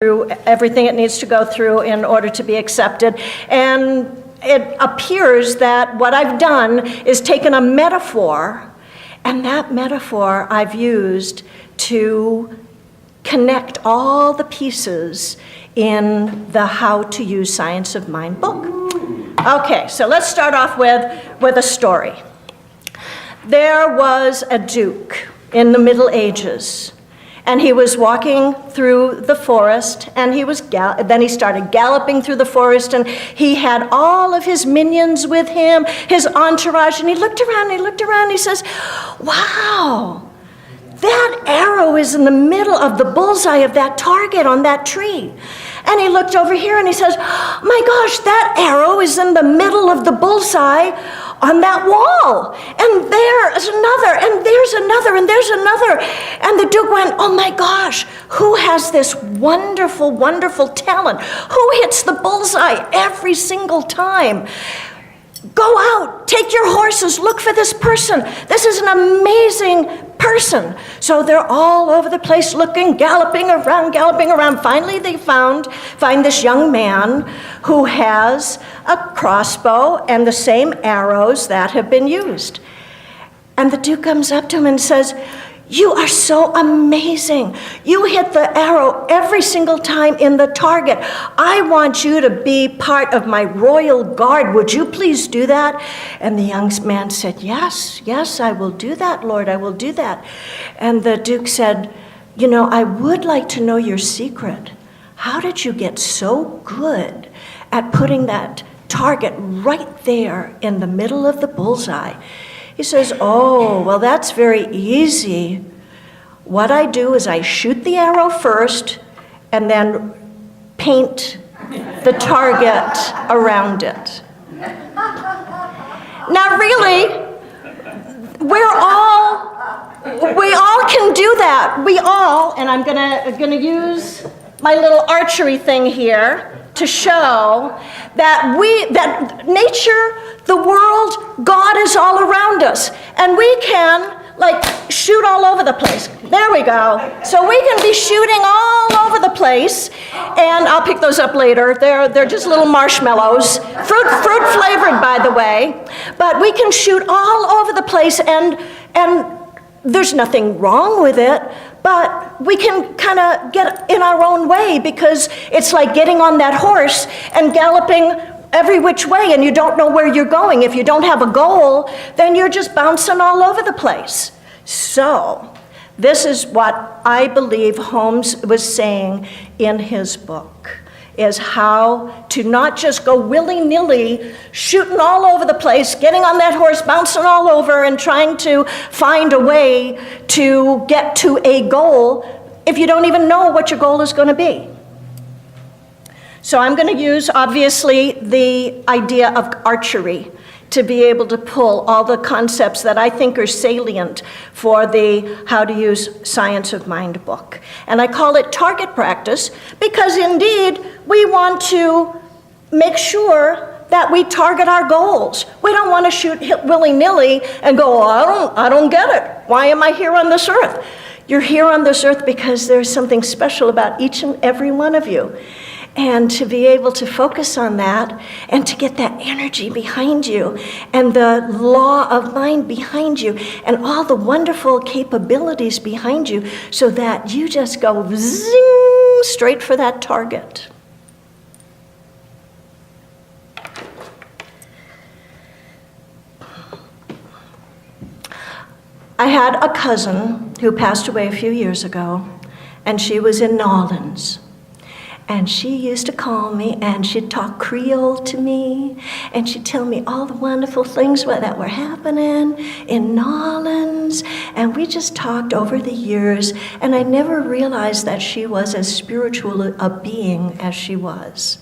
through everything it needs to go through in order to be accepted. And it appears that what I've done is taken a metaphor, and that metaphor I've used to connect all the pieces in the How to Use Science of Mind book. Okay, so let's start off with a story. There was a duke in the Middle Ages, and he was walking through the forest, and then he started galloping through the forest, and he had all of his minions with him, his entourage, and he looked around, and he says, "Wow, that arrow is in the middle of the bullseye of that target on that tree." And he looked over here and he says, "My gosh, that arrow is in the middle of the bullseye on that wall. And there's another, and there's another, and there's another." And the Duke went, "Oh my gosh, who has this wonderful, wonderful talent? Who hits the bullseye every single time? Go out, take your horses, look for this person. This is an amazing person." So they're all over the place looking, galloping around. Finally, they find this young man who has a crossbow and the same arrows that have been used. And the Duke comes up to him and says, "You are so amazing. You hit the arrow every single time in the target. I want you to be part of my royal guard. Would you please do that?" And the young man said, "Yes, I will do that, Lord, I will do that." And the Duke said, "You know, I would like to know your secret. How did you get so good at putting that target right there in the middle of the bullseye?" He says, "Oh, well, that's very easy. What I do is I shoot the arrow first and then paint the target around it." Now, really, we all can do that. We all, and I'm gonna use my little archery thing here to show that nature, the world, God is all around us. And we can shoot all over the place. There we go. So we can be shooting all over the place, and I'll pick those up later. They're just little marshmallows, fruit flavored, by the way. But we can shoot all over the place, and there's nothing wrong with it, but we can kind of get in our own way, because it's like getting on that horse and galloping every which way, and you don't know where you're going. If you don't have a goal, then you're just bouncing all over the place. So this is what I believe Holmes was saying in his book, is how to not just go willy-nilly, shooting all over the place, getting on that horse, bouncing all over, and trying to find a way to get to a goal if you don't even know what your goal is going to be. So I'm going to use, obviously, the idea of archery to be able to pull all the concepts that I think are salient for the How to Use Science of Mind book. And I call it target practice because, indeed, we want to make sure that we target our goals. We don't want to hit willy-nilly and go, "Oh, I don't get it. Why am I here on this earth?" You're here on this earth because there's something special about each and every one of you. And to be able to focus on that and to get that energy behind you and the law of mind behind you and all the wonderful capabilities behind you, so that you just go zing straight for that target. I had a cousin who passed away a few years ago, and she was in New Orleans. And she used to call me, and she'd talk Creole to me, and she'd tell me all the wonderful things that were happening in New Orleans. And we just talked over the years, and I never realized that she was as spiritual a being as she was.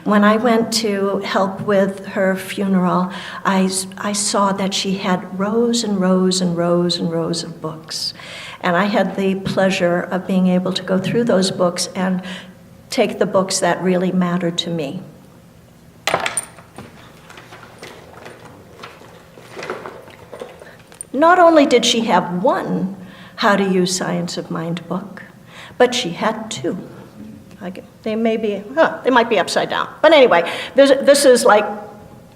When I went to help with her funeral, I saw that she had rows and rows and rows and rows of books. And I had the pleasure of being able to go through those books and take the books that really mattered to me. Not only did she have one How to Use Science of Mind book, but she had two. They may be, they might be upside down. But anyway, this is like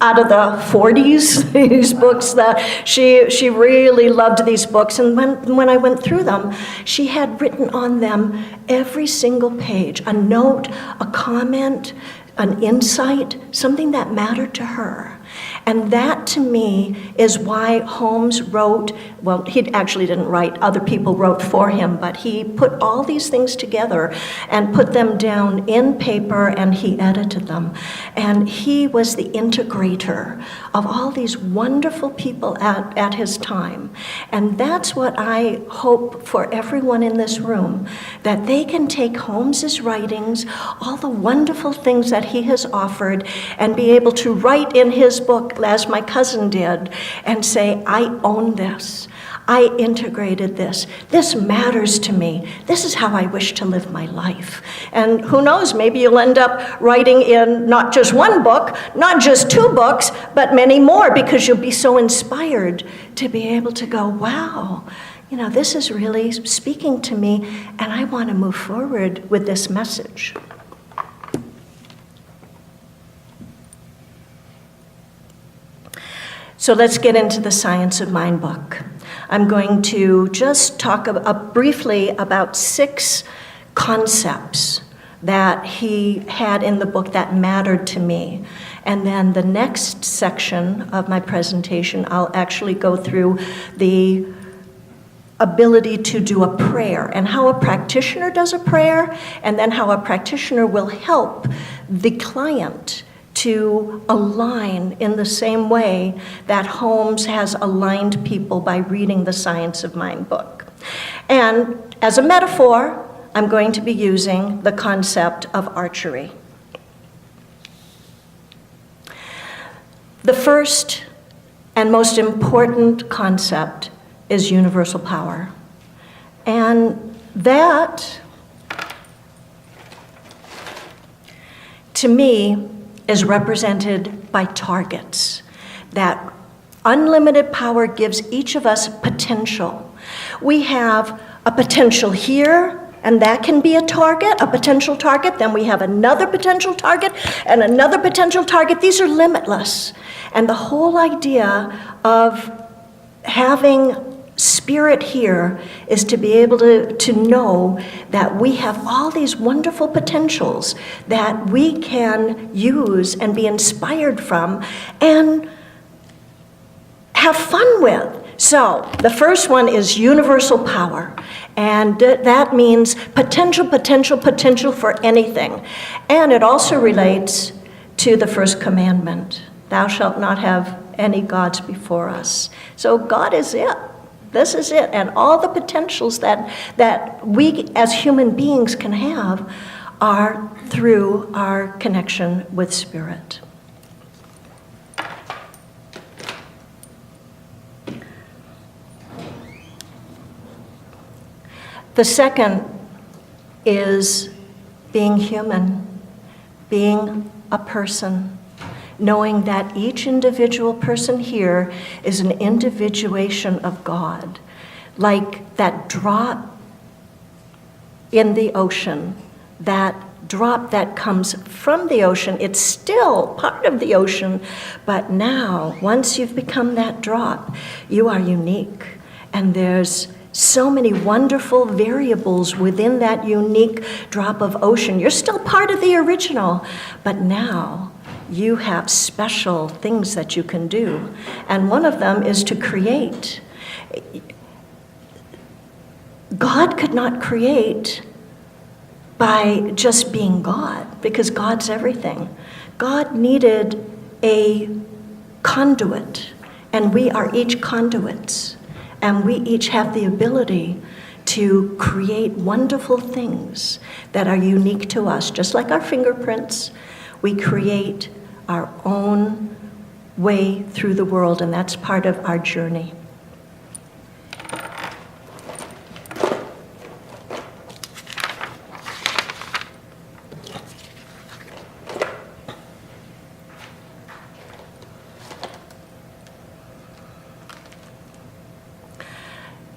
out of the 40s, these books that she really loved these books. And when I went through them, she had written on them every single page, a note, a comment, an insight, something that mattered to her. And that, to me, is why Holmes wrote, well, he actually didn't write, other people wrote for him, but he put all these things together and put them down in paper, and he edited them. And he was the integrator of all these wonderful people at his time. And that's what I hope for everyone in this room, that they can take Holmes's writings, all the wonderful things that he has offered, and be able to write in his book, as my cousin did, and say, I own this. I integrated this. This matters to me. This is how I wish to live my life. And who knows, maybe you'll end up writing in not just one book, not just 2 books, but many more, because you'll be so inspired to be able to go, wow, you know, this is really speaking to me, and I want to move forward with this message. So let's get into the Science of Mind book. I'm going to just talk briefly about 6 concepts that he had in the book that mattered to me. And then the next section of my presentation, I'll actually go through the ability to do a prayer and how a practitioner does a prayer, and then how a practitioner will help the client to align in the same way that Holmes has aligned people by reading the Science of Mind book. And as a metaphor, I'm going to be using the concept of archery. The first and most important concept is universal power. And that, to me, is represented by targets. That unlimited power gives each of us potential. We have a potential here, and that can be a target, a potential target. Then we have another potential target and another potential target. These are limitless. And the whole idea of having spirit here is to be able to know that we have all these wonderful potentials that we can use and be inspired from and have fun with. So the first one is universal power. And that means potential, potential, potential for anything. And it also relates to the first commandment. Thou shalt not have any gods before us. So God is it. This is it. And all the potentials that we as human beings can have are through our connection with spirit. The second is being human, being a person, knowing that each individual person here is an individuation of God, like that drop in the ocean, that drop that comes from the ocean. It's still part of the ocean, but now, once you've become that drop, you are unique, and there's so many wonderful variables within that unique drop of ocean. You're still part of the original, but now you have special things that you can do. And one of them is to create. God could not create by just being God, because God's everything. God needed a conduit, and we are each conduits. And we each have the ability to create wonderful things that are unique to us. Just like our fingerprints, we create our own way through the world, and that's part of our journey.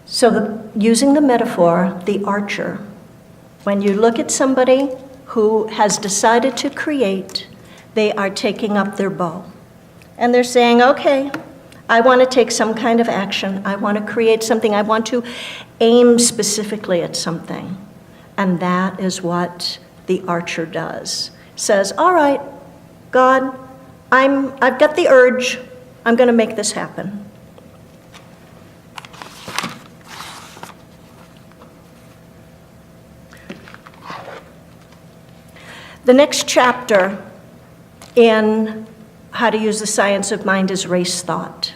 So using the metaphor, the archer, when you look at somebody who has decided to create, they are taking up their bow. And they're saying, okay, I want to take some kind of action. I want to create something. I want to aim specifically at something. And that is what the archer does. Says, all right, God, I've got the urge. I'm going to make this happen. The next chapter in How to Use the Science of Mind is race thought.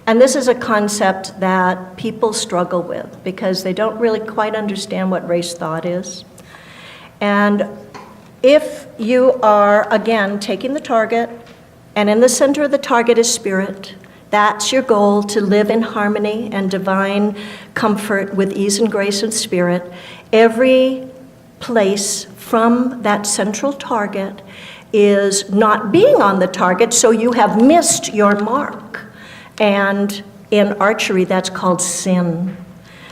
And this is a concept that people struggle with because they don't really quite understand what race thought is. And if you are, again, taking the target, and in the center of the target is spirit, that's your goal, to live in harmony and divine comfort with ease and grace and spirit. Every place from that central target is not being on the target, so you have missed your mark. And in archery, that's called sin.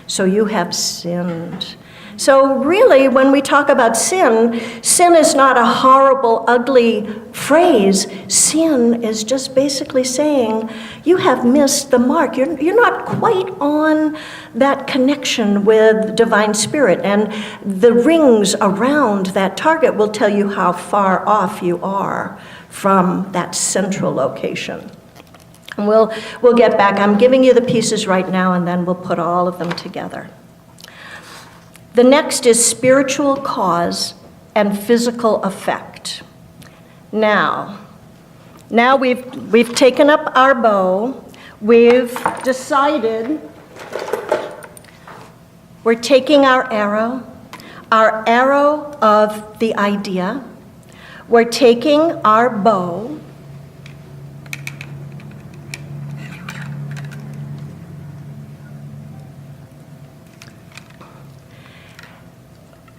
So you have sinned. So really, when we talk about sin, sin is not a horrible, ugly phrase. Sin is just basically saying, you have missed the mark. You're not quite on that connection with divine spirit. And the rings around that target will tell you how far off you are from that central location. And we'll get back. I'm giving you the pieces right now, and then we'll put all of them together. The next is spiritual cause and physical effect. Now we've taken up our bow. We've decided we're taking our arrow of the idea. We're taking our bow.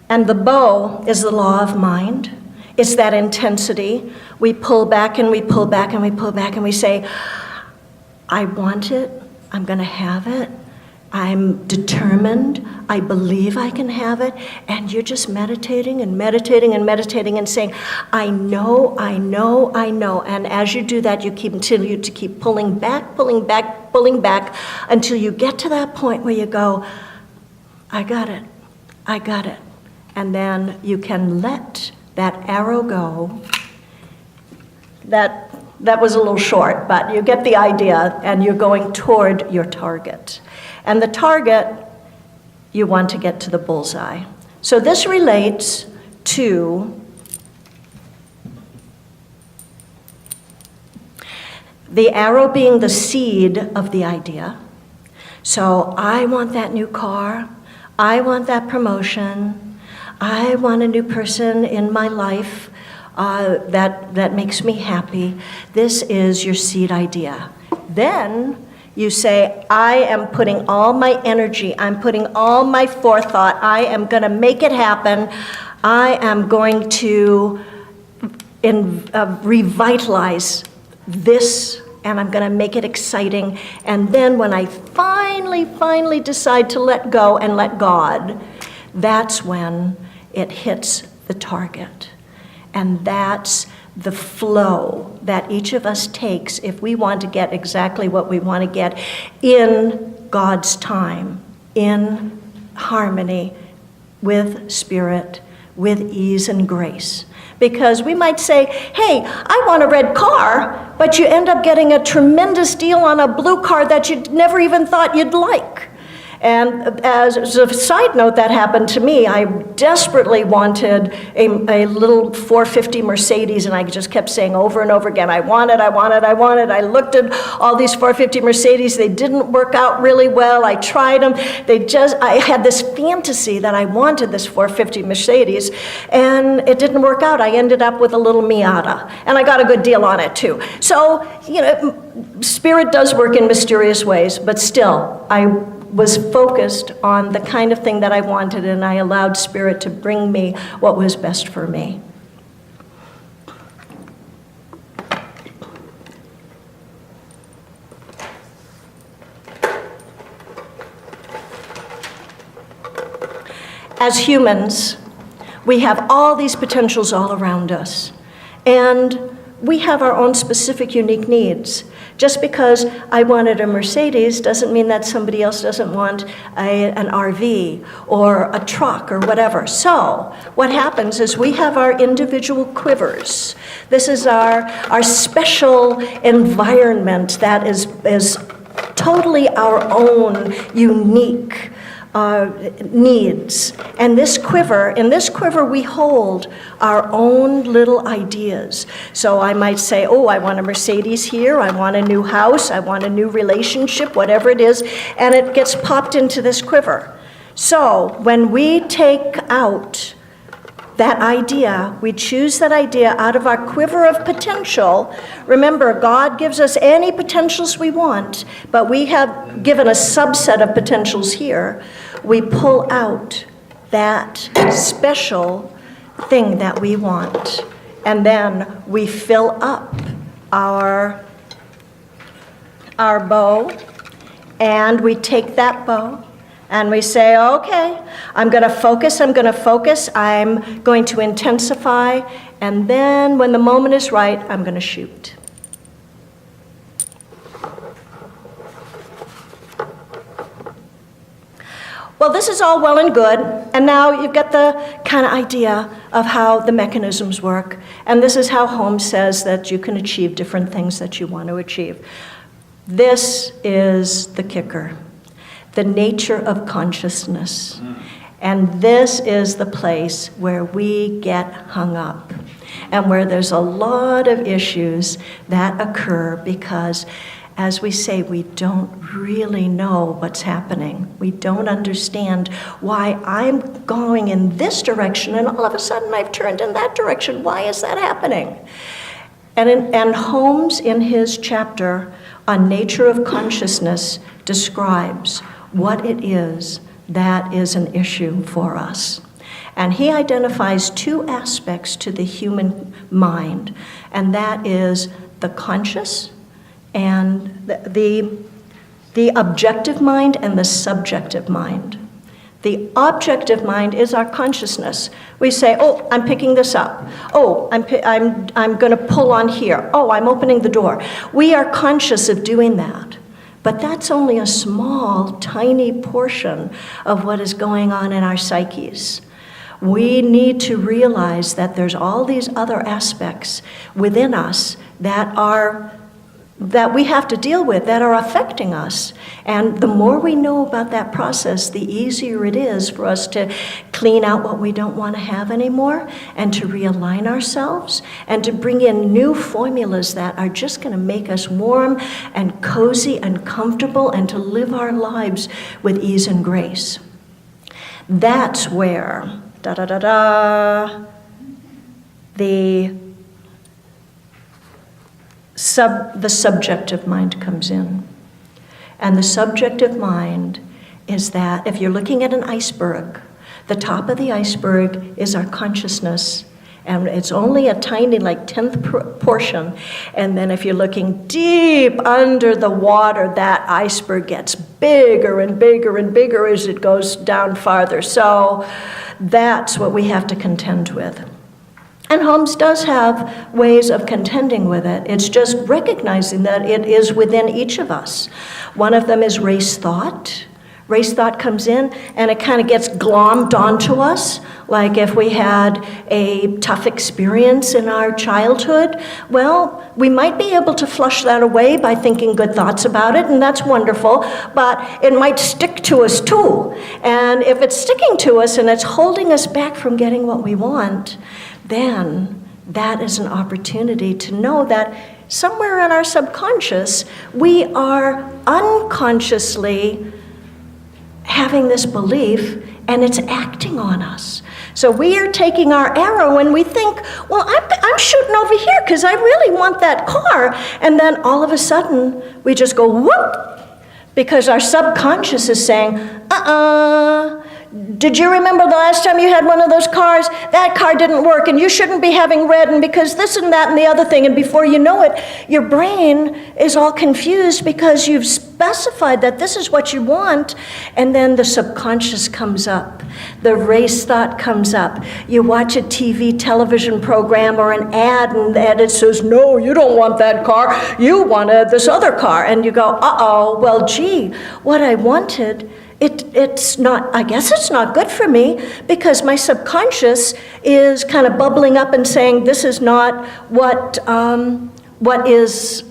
And the bow is the law of mind. It's that intensity. We pull back and we pull back and we pull back and we say, I want it. I'm going to have it. I'm determined. I believe I can have it. And you're just meditating and meditating and meditating and saying, I know, I know, I know. And as you do that, you continue to keep pulling back, pulling back, pulling back until you get to that point where you go, I got it. I got it. And then you can let that arrow go. That was a little short, but you get the idea, and you're going toward your target. And the target, you want to get to the bullseye. So this relates to the arrow being the seed of the idea. So I want that new car. I want that promotion. I want a new person in my life that makes me happy. This is your seed idea. Then you say, I am putting all my energy, I'm putting all my forethought, I am going to make it happen. I am going to revitalize this, and I'm going to make it exciting. And then when I finally decide to let go and let God, that's when it hits the target. And that's the flow that each of us takes if we want to get exactly what we want to get in God's time, in harmony with spirit, with ease and grace. Because we might say, hey, I want a red car, but you end up getting a tremendous deal on a blue car that you never even thought you'd like. And as a side note, that happened to me. I desperately wanted a little 450 Mercedes, and I just kept saying over and over again, I want it, I want it, I want it. I looked at all these 450 Mercedes. They didn't work out really well. I tried them. I had this fantasy that I wanted this 450 Mercedes, and it didn't work out. I ended up with a little Miata, and I got a good deal on it too. So, Spirit does work in mysterious ways, but still, I was focused on the kind of thing that I wanted, and I allowed Spirit to bring me what was best for me. As humans, We have all these potentials all around us. And we have our own specific, unique needs. Just because I wanted a Mercedes doesn't mean that somebody else doesn't want an RV or a truck or whatever. So what happens is we have our individual quivers. This is our special environment that is totally our own unique needs. And in this quiver we hold our own little ideas. So I might say, oh, I want a Mercedes here, I want a new house, I want a new relationship, whatever it is, and it gets popped into this quiver. So when we take out that idea, we choose that idea out of our quiver of potential. Remember, God gives us any potentials we want, but we have given a subset of potentials here. We pull out that special thing that we want, and then we fill up our bow, and we take that bow, and we say, okay, I'm going to focus, I'm going to intensify, and then when the moment is right, I'm going to shoot. Well, this is all well and good, and now you've got the kind of idea of how the mechanisms work, and this is how Holmes says that you can achieve different things that you want to achieve. This is the kicker. The nature of consciousness. And this is the place where we get hung up and where there's a lot of issues that occur because, as we say, we don't really know what's happening. We don't understand why I'm going in this direction and all of a sudden I've turned in that direction. Why is that happening? And Holmes, in his chapter on nature of consciousness, describes what it is that is an issue for us. And he identifies two aspects to the human mind, and that is the conscious and the objective mind and the subjective mind. The objective mind is our consciousness. We say, oh, I'm picking this up. Oh, I'm going to pull on here. Oh, I'm opening the door. We are conscious of doing that. But that's only a small, tiny portion of what is going on in our psyches. We need to realize that there's all these other aspects within us that we have to deal with, that are affecting us. And the more we know about that process, the easier it is for us to clean out what we don't want to have anymore, and to realign ourselves, and to bring in new formulas that are just going to make us warm and cozy and comfortable, and to live our lives with ease and grace. That's where, the subjective mind comes in. And the subjective mind is that if you're looking at an iceberg, the top of the iceberg is our consciousness, and it's only a tiny, like 10th portion. And then if you're looking deep under the water, that iceberg gets bigger and bigger and bigger as it goes down farther. So that's what we have to contend with. And Holmes does have ways of contending with it. It's just recognizing that it is within each of us. One of them is race thought. Race thought comes in and it kind of gets glommed onto us. Like if we had a tough experience in our childhood, well, we might be able to flush that away by thinking good thoughts about it, and that's wonderful, but it might stick to us too. And if it's sticking to us and it's holding us back from getting what we want, then that is an opportunity to know that somewhere in our subconscious, we are unconsciously having this belief, and it's acting on us. So we are taking our arrow and we think, well, I'm shooting over here because I really want that car. And then all of a sudden, we just go, whoop, because our subconscious is saying, did you remember the last time you had one of those cars? That car didn't work, and you shouldn't be having red, and because this and that and the other thing, and before you know it, your brain is all confused because you've specified that this is what you want, and then the subconscious comes up. The race thought comes up. You watch a television program or an ad, and it says, no, you don't want that car. You wanted this other car. And you go, uh-oh, well, gee, what I wanted, it's not, I guess it's not good for me, because my subconscious is kind of bubbling up and saying, this is not what is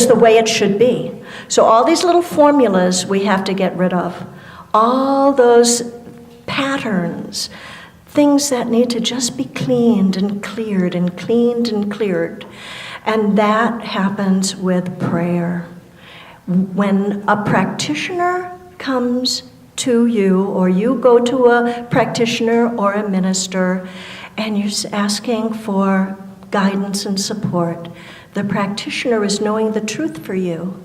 the way it should be. So all these little formulas we have to get rid of. All those patterns, things that need to just be cleaned and cleared and cleaned and cleared. And that happens with prayer. When a practitioner comes to you, or you go to a practitioner or a minister, and you're asking for guidance and support, the practitioner is knowing the truth for you,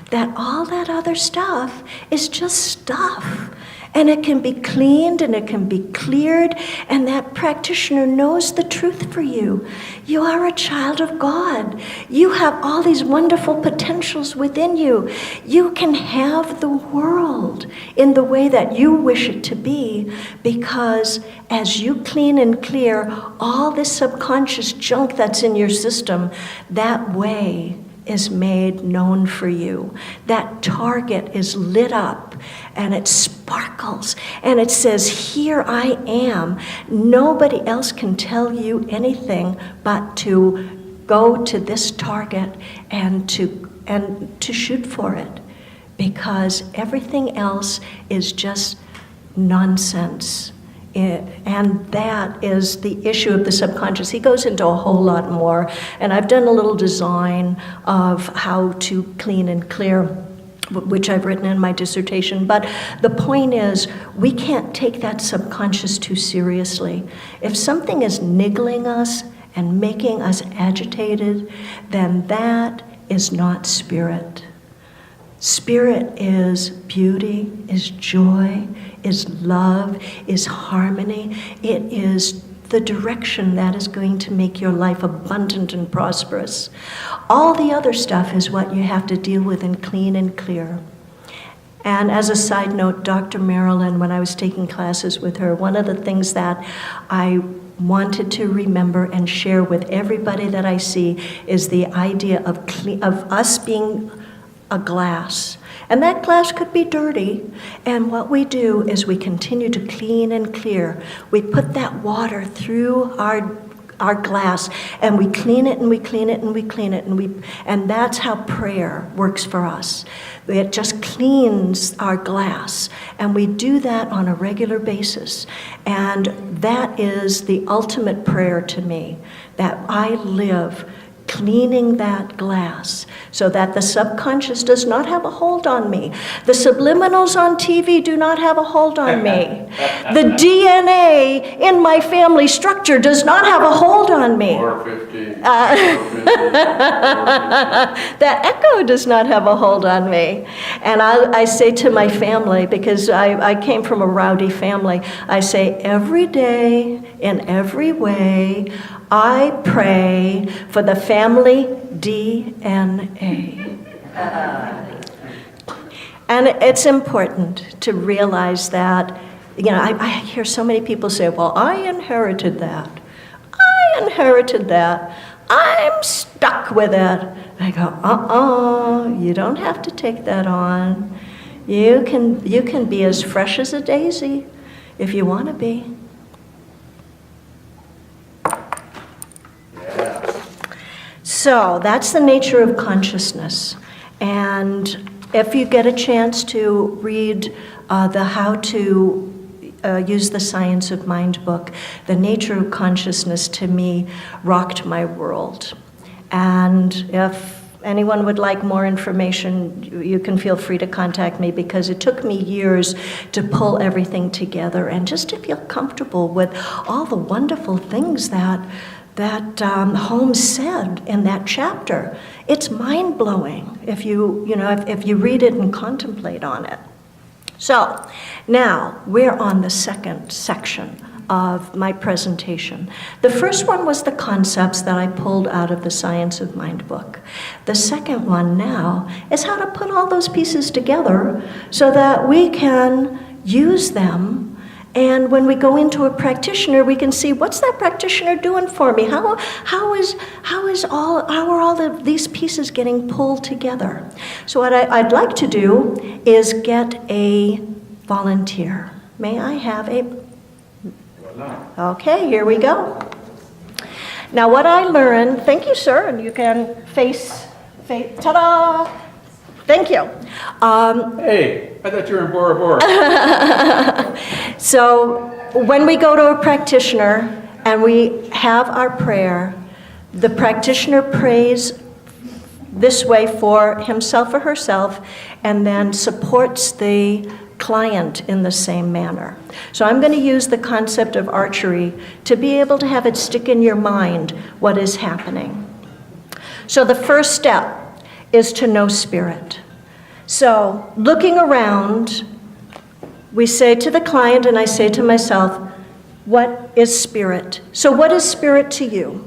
that all that other stuff is just stuff. And it can be cleaned and it can be cleared, and that practitioner knows the truth for you. You are a child of God. You have all these wonderful potentials within you. You can have the world in the way that you wish it to be, because as you clean and clear all this subconscious junk that's in your system, that way is made known for you. That target is lit up and it sparkles and it says, here I am. Nobody else can tell you anything but to go to this target and to shoot for it, because everything else is just nonsense. And that is the issue of the subconscious. He goes into a whole lot more, and I've done a little design of how to clean and clear, which I've written in my dissertation. But the point is, we can't take that subconscious too seriously. If something is niggling us and making us agitated, then that is not spirit. Spirit is beauty, is joy, is love, is harmony. It is the direction that is going to make your life abundant and prosperous. All the other stuff is what you have to deal with and clean and clear. And as a side note, Dr. Marilyn, when I was taking classes with her, one of the things that I wanted to remember and share with everybody that I see is the idea of us being a glass. And that glass could be dirty, and what we do is we continue to clean and clear. We put that water through our glass, and we clean it and we clean it and we clean it, and that's how prayer works for us. It just cleans our glass, and we do that on a regular basis. And that is the ultimate prayer to me, that I live cleaning that glass so that the subconscious does not have a hold on me. The subliminals on TV do not have a hold on me. The DNA in my family structure does not have a hold on me. 450. That echo does not have a hold on me. And I say to my family, because I came from a rowdy family, I say every day, in every way, I pray for the family DNA. And it's important to realize that, I hear so many people say, well, I inherited that. I'm stuck with it. I go, you don't have to take that on. You can be as fresh as a daisy if you want to be. So that's the nature of consciousness. And if you get a chance to read the How to Use the Science of Mind book, the nature of consciousness to me rocked my world. And if anyone would like more information, you can feel free to contact me, because it took me years to pull everything together and just to feel comfortable with all the wonderful things that Holmes said in that chapter. It's mind-blowing if you read it and contemplate on it. So now we're on the second section of my presentation. The first one was the concepts that I pulled out of the Science of Mind book. The second one now is how to put all those pieces together so that we can use them, and when we go into a practitioner, we can see, what's that practitioner doing for me? How are all these pieces getting pulled together? So what I'd like to do is get a volunteer. May I have a... Okay, here we go. Now what I learned, thank you, sir, and you can face, ta-da! Thank you. Hey, I thought you were in Bora Bora. So when we go to a practitioner and we have our prayer, the practitioner prays this way for himself or herself and then supports the client in the same manner. So I'm going to use the concept of archery to be able to have it stick in your mind what is happening. So the first step is to know spirit. So looking around, we say to the client and I say to myself, what is spirit? So what is spirit to you?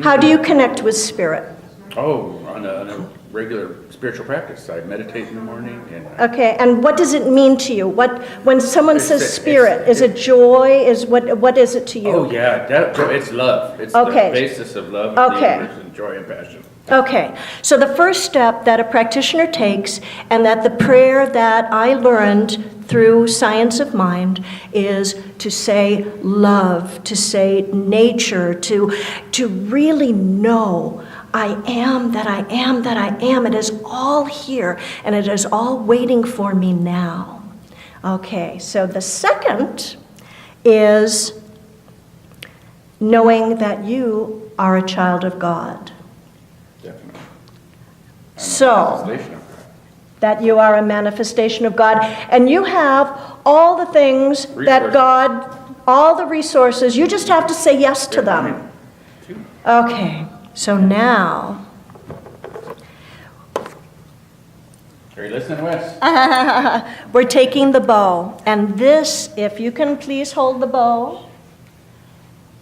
How do you connect with spirit? Oh, on a regular spiritual practice. I meditate in the morning. Okay, and what does it mean to you? When someone says spirit, is it joy? What is it to you? Oh yeah, it's love. It's okay. The basis of love, okay. and joy and passion. Okay, so the first step that a practitioner takes, and that the prayer that I learned through Science of Mind, is to say love, to say nature, to really know I am that I am that I am. It is all here, and it is all waiting for me now. Okay, so the second is knowing that you are a child of God. Definitely. So, that you are a manifestation of God, and you have all the things that God, all the resources, you just have to say yes to them. Okay, so now. Are you listening, Wes? We're taking the bow, and this, if you can please hold the bow,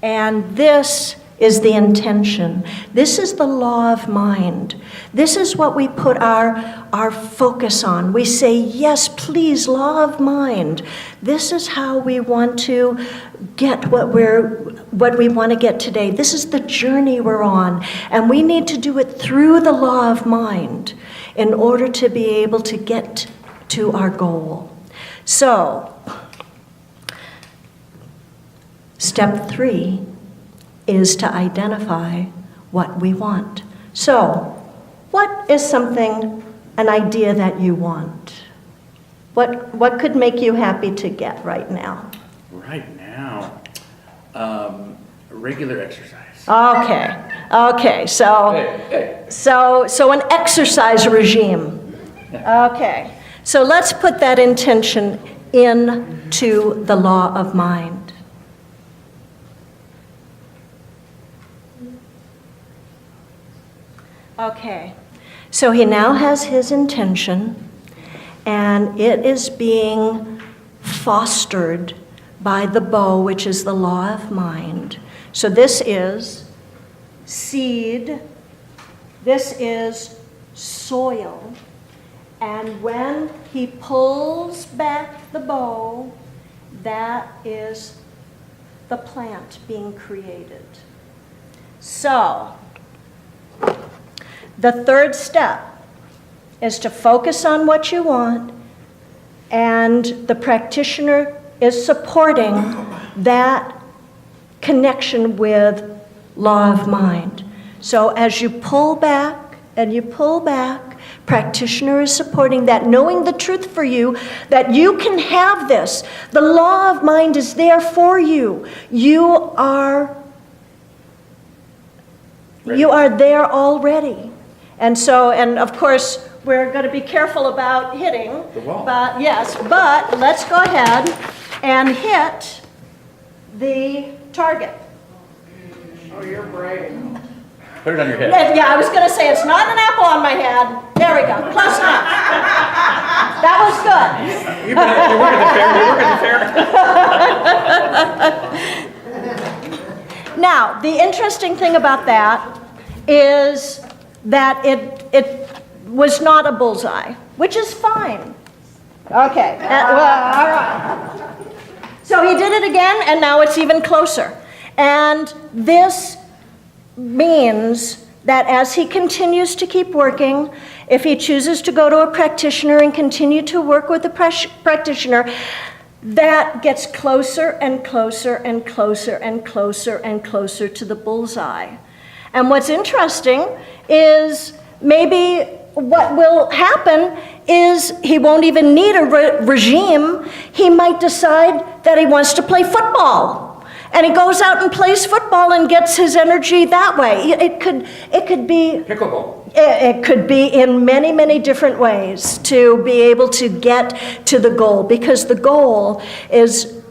and this is the intention. This is the law of mind. This is what we put our focus on. We say, yes, please, law of mind. This is how we want to get what we want to get today. This is the journey we're on, and we need to do it through the law of mind in order to be able to get to our goal. So, step 3 is to identify what we want. So, what is something, an idea that you want? What could make you happy to get right now? Right now, regular exercise. Okay, so an exercise regime. Okay, so let's put that intention into the law of mind. Okay, so he now has his intention, and it is being fostered by the bow, which is the law of mind. So this is seed, this is soil, and when he pulls back the bow, that is the plant being created. So, the third step is to focus on what you want, and the practitioner is supporting that connection with law of mind. So as you pull back and you pull back, practitioner is supporting that, knowing the truth for you, that you can have this. The law of mind is there for you. You are there already. And so, and of course, we're going to be careful about hitting. The wall. But let's go ahead and hit the target. Oh, you're brave. Put it on your head. Yeah, I was gonna say, it's not an apple on my head. There we go, close enough. That was good. You work at the fair. Now, the interesting thing about that is that it was not a bullseye, which is fine. Okay, well, all right. So he did it again, and now it's even closer. And this means that as he continues to keep working, if he chooses to go to a practitioner and continue to work with the practitioner, that gets closer and closer and closer and closer and closer to the bullseye. And what's interesting is maybe what will happen is he won't even need a regime. He might decide that he wants to play football. And he goes out and plays football and gets his energy that way. It could be Pickleball. It could be in many, many different ways to be able to get to the goal, because the goal is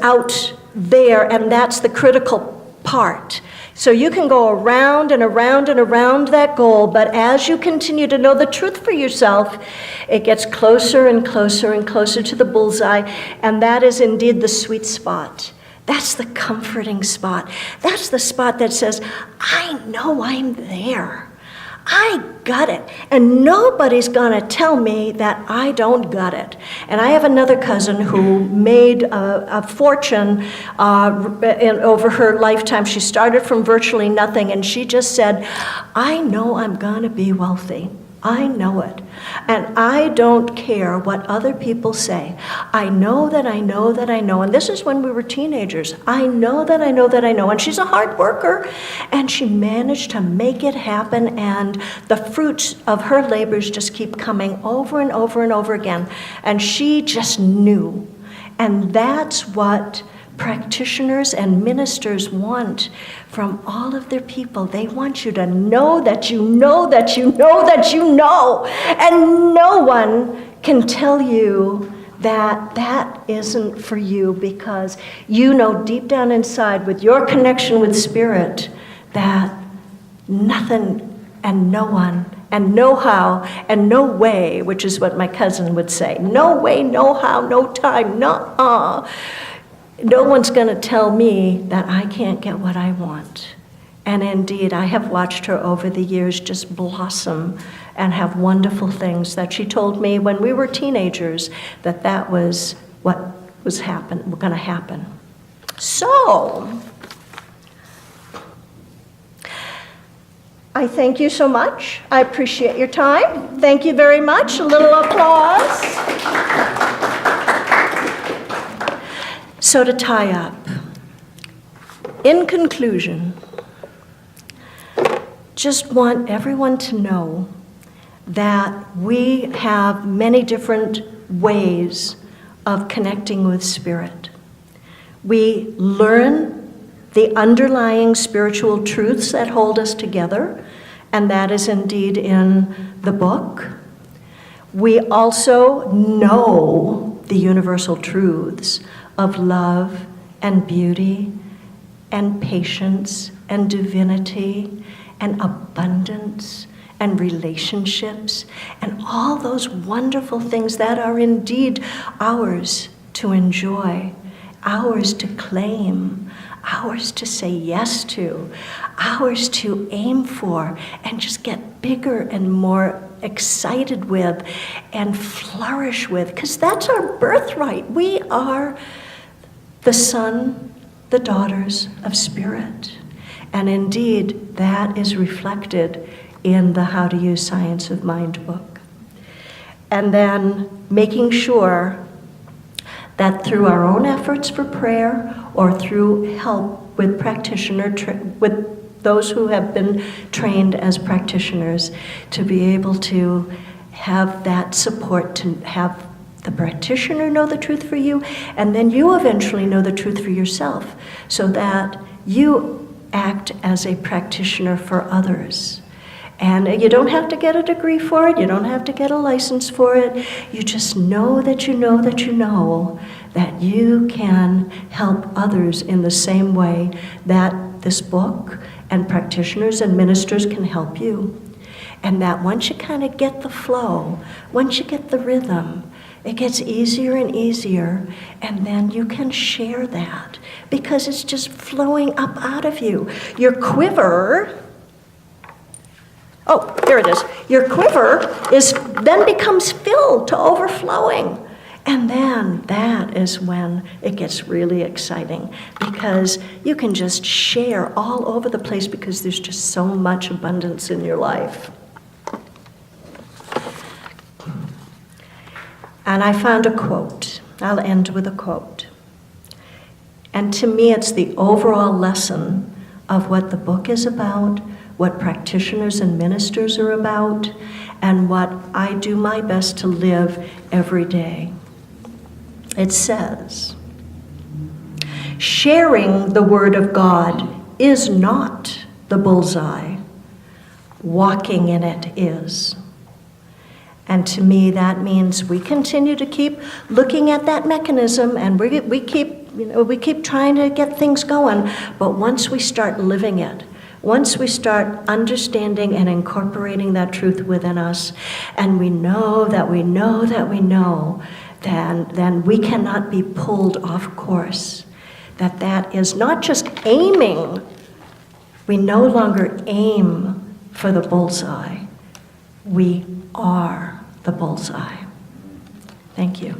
out there, and that's the critical part. So you can go around and around and around that goal, but as you continue to know the truth for yourself, it gets closer and closer and closer to the bullseye, and that is indeed the sweet spot. That's the comforting spot. That's the spot that says, I know I'm there. I got it. And nobody's going to tell me that I don't got it. And I have another cousin who made a fortune over her lifetime. She started from virtually nothing, and she just said, I know I'm going to be wealthy. I know it. And I don't care what other people say. I know that I know that I know. And this is when we were teenagers. I know that I know that I know. And she's a hard worker. And she managed to make it happen. And the fruits of her labors just keep coming over and over and over again. And she just knew. And that's what practitioners and ministers want from all of their people. They want you to know that you know that you know that you know. And no one can tell you that that isn't for you, because you know deep down inside with your connection with Spirit that nothing and no one and no how and no way, which is what my cousin would say, no way, no how, no time, no no one's going to tell me that I can't get what I want. And indeed, I have watched her over the years just blossom and have wonderful things that she told me when we were teenagers, that was what was going to happen. So, I thank you so much. I appreciate your time. Thank you very much. A little applause. So to tie up, in conclusion, just want everyone to know that we have many different ways of connecting with Spirit. We learn the underlying spiritual truths that hold us together, and that is indeed in the book. We also know the universal truths of love and beauty and patience and divinity and abundance and relationships and all those wonderful things that are indeed ours to enjoy, ours to claim, ours to say yes to, ours to aim for and just get bigger and more excited with and flourish with, because that's our birthright. We are the son, the daughters of Spirit. And indeed, that is reflected in the How to Use Science of Mind book. And then making sure that through our own efforts for prayer or through help with with those who have been trained as practitioners, to be able to have that support, to have the practitioner know the truth for you, and then you eventually know the truth for yourself, so that you act as a practitioner for others. And you don't have to get a degree for it, you don't have to get a license for it, you just know that you know that you know that you can help others in the same way that this book and practitioners and ministers can help you. And that once you kind of get the flow, once you get the rhythm, it gets easier and easier, and then you can share that because it's just flowing up out of you. Your quiver, oh, here it is. Your quiver then becomes filled to overflowing. And then that is when it gets really exciting because you can just share all over the place because there's just so much abundance in your life. And I found a quote. I'll end with a quote. And to me, it's the overall lesson of what the book is about, what practitioners and ministers are about, and what I do my best to live every day. It says, sharing the Word of God is not the bullseye. Walking in it is. And to me, that means we continue to keep looking at that mechanism, and we keep trying to get things going. But once we start living it, once we start understanding and incorporating that truth within us, and we know that we know that we know, then we cannot be pulled off course. That is not just aiming. We no longer aim for the bullseye. We are the bullseye. Thank you.